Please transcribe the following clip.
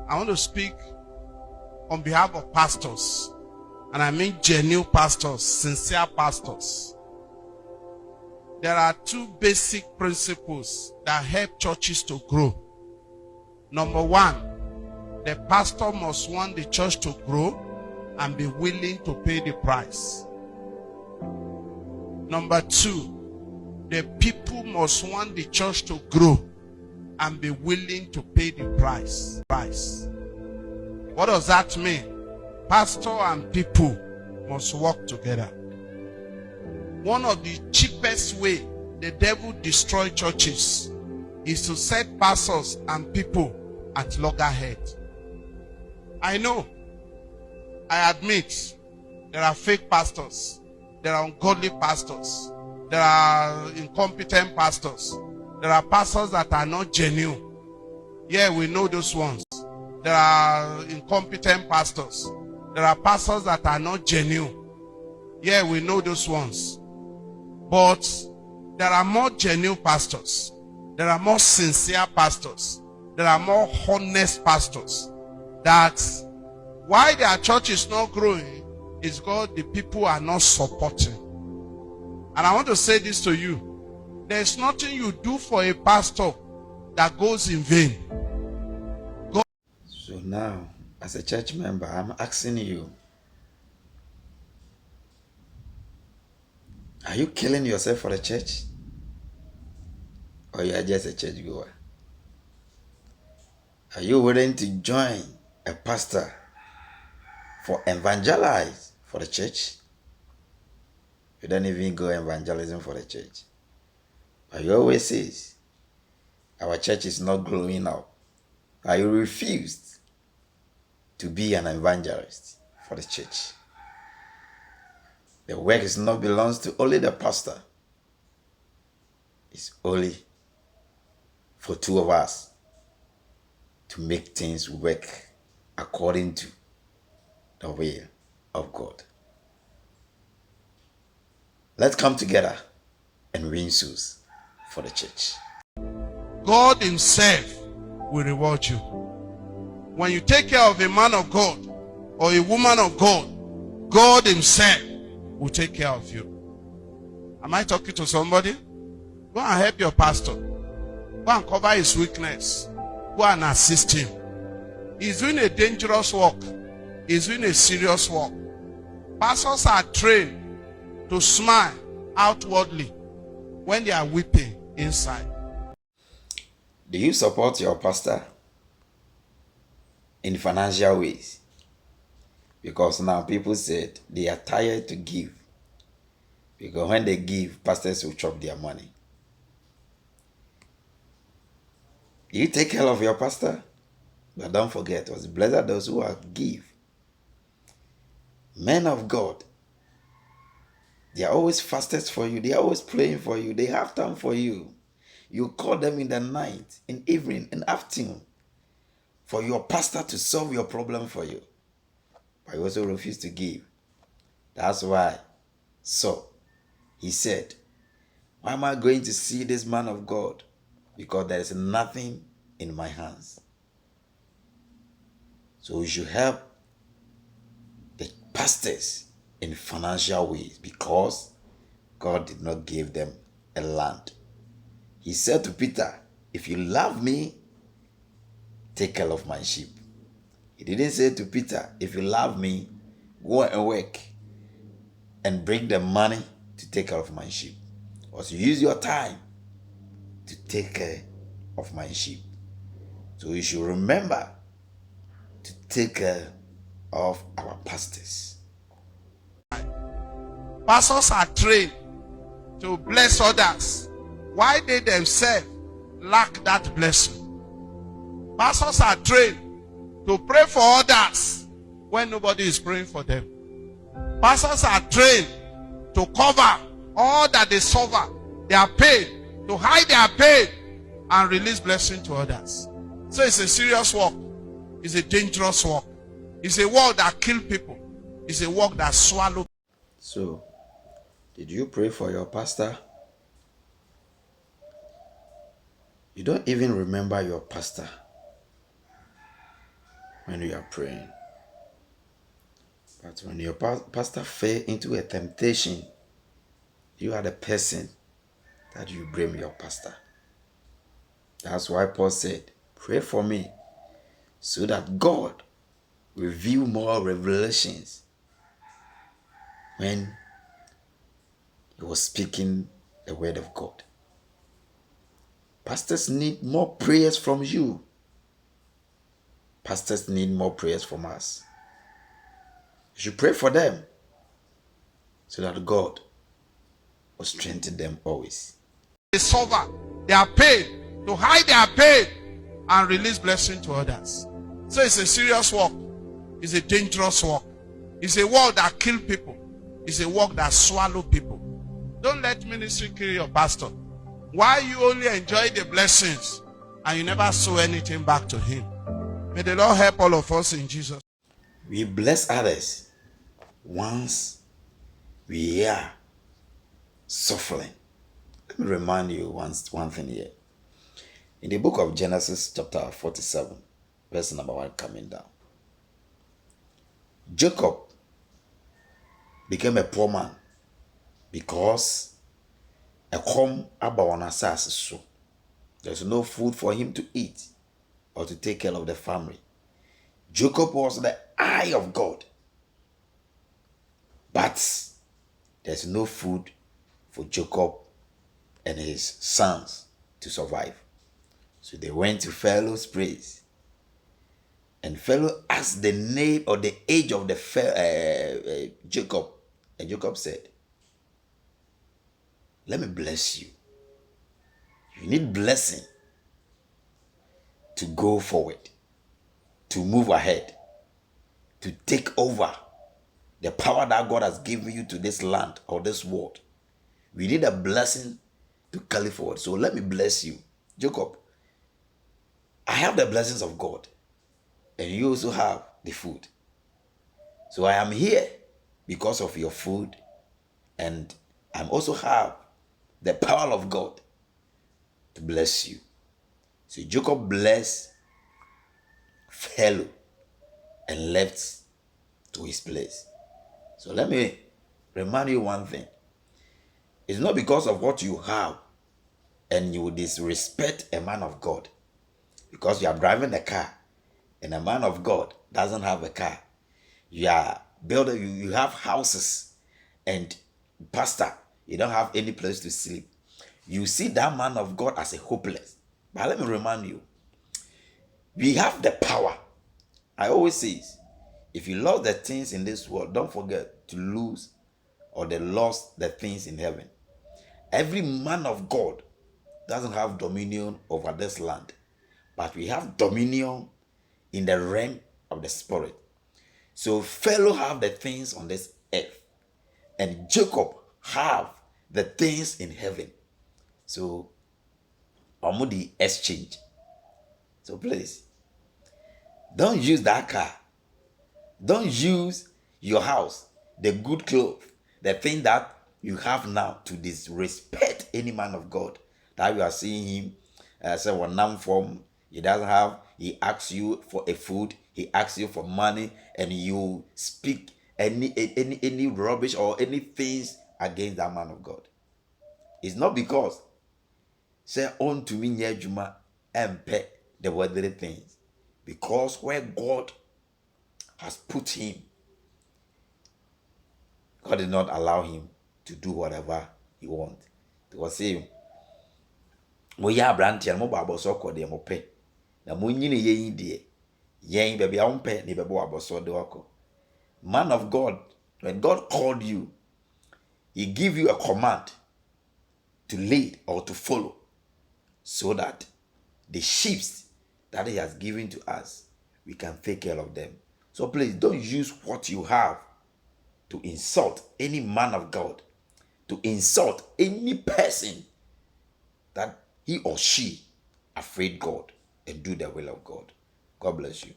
I want to speak on behalf of pastors, and I mean genuine pastors, sincere pastors. There are two basic principles that help churches to grow. Number one, the pastor must want the church to grow and be willing to pay the price. Number two, the people must want the church to grow and be willing to pay the price. What does that mean? Pastor and people must work together. One of the cheapest way the devil destroys churches is to set pastors and people at loggerhead. I know, I admit, there are fake pastors, there are ungodly pastors, there are incompetent pastors, there are pastors that are not genuine. Yeah, we know those ones. There are incompetent pastors, there are pastors that are not genuine. Yeah, we know those ones. But there are more genuine pastors, there are more sincere pastors, there are more honest pastors. That why their church is not growing is because the people are not supporting. And I want to say this to you. There's nothing you do for a pastor that goes in vain. So now, as a church member, I'm asking you, are you killing yourself for the church? Or you are just a church goer? Are you willing to join a pastor for evangelize for the church? You don't even go evangelism for the church. But you always says, our church is not growing up. But you refused to be an evangelist for the church. The work is not belongs to only the pastor. It's only for two of us to make things work according to the will of God. Let's come together and win souls for the church. God himself will reward you. When you take care of a man of God or a woman of God, God himself will take care of you. Am I talking to somebody? Go and help your pastor. Go and cover his weakness. Go and assist him. He's doing a dangerous work. He's doing a serious work. Pastors are trained to smile outwardly when they are weeping inside. Do you support your pastor in financial ways? Because now people said they are tired to give. Because when they give, pastors will chop their money. You take care of your pastor, but don't forget, was blessed those who are give. Men of God, they are always fastest for you. They are always praying for you. They have time for you. You call them in the night, in evening, in afternoon, for your pastor to solve your problem for you. But you also refuse to give. That's why. So, he said, why am I going to see this man of God? Because there is nothing in my hands. So we should help the pastors in financial ways because God did not give them a land. He said to Peter, if you love me, take care of my sheep. He didn't say to Peter, if you love me, go and work and bring the money to take care of my sheep. Or to use your time to take care of my sheep. So we should remember to take care of our pastors. Pastors are trained to bless others. Why they themselves lack that blessing? Pastors are trained to pray for others when nobody is praying for them. Pastors are trained to cover all that they suffer, their pain, to hide their pain and release blessing to others. So it's a serious work. It's a dangerous work. It's a work that kills people. It's a work that swallows. So, did you pray for your pastor? You don't even remember your pastor. when you are praying. But when your pastor fell into a temptation, you are the person that you blame your pastor. That's why Paul said, pray for me so that God reveal more revelations when he was speaking the word of God. Pastors need more prayers from you. Pastors need more prayers from us. You should pray for them so that God will strengthen them always. They suffer their pain, to hide their pain and release blessing to others. So it's a serious work. It's a dangerous work. It's a work that kills people. It's a work that swallows people. Don't let ministry kill your pastor. Why you only enjoy the blessings and you never sow anything back to him? May the Lord help all of us in Jesus. We bless others once we are suffering. Let me remind you one thing here. In the book of Genesis chapter 47, verse number 1 coming down. Jacob became a poor man because a home about so there's no food for him to eat or to take care of the family. Jacob was the eye of God, but there's no food for Jacob and his sons to survive. So they went to Pharaoh's place, and Pharaoh asked the name or the age of the Jacob, and Jacob said, let me bless you. You need blessing to go forward, to move ahead, to take over the power that God has given you to this land or this world. We need a blessing to carry forward. So let me bless you. Jacob, I have the blessings of God, and you also have the food. So I am here because of your food, and I also have the power of God to bless you. So Jacob blessed Pharaoh and left to his place. So let me remind you one thing. It's not because of what you have and you disrespect a man of God because you are driving a car and a man of God doesn't have a car. You are building, you have houses, and pastor, you don't have any place to sleep. You see that man of God as a hopeless. But let me remind you, we have the power. I always say, if you lose the things in this world, don't forget to lose or they lost the things in heaven. Every man of God doesn't have dominion over this land, but we have dominion in the realm of the spirit. So Pharaoh have the things on this earth, and Jacob have the things in heaven. So the exchange. So please, don't use that car. Don't use your house, the good clothes, the thing that you have now to disrespect any man of God. That you are seeing him say one form, he doesn't have, he asks you for a food, he asks you for money, and you speak any rubbish or any things against that man of God. It's not because say on to me nyejuma and pay the worldly things, because where God has put him, God did not allow him to do whatever he wants. It was saying, mo ya brantia mo babo so ko de mo pe na mo nyine yen de yen baby a umpe ni bebo aboso de wako. Man of God, when God called you, he give you a command to lead or to follow, so that the sheep that he has given to us, we can take care of them. So please don't use what you have to insult any man of God, to insult any person that he or she afraid God and do the will of God. God bless you.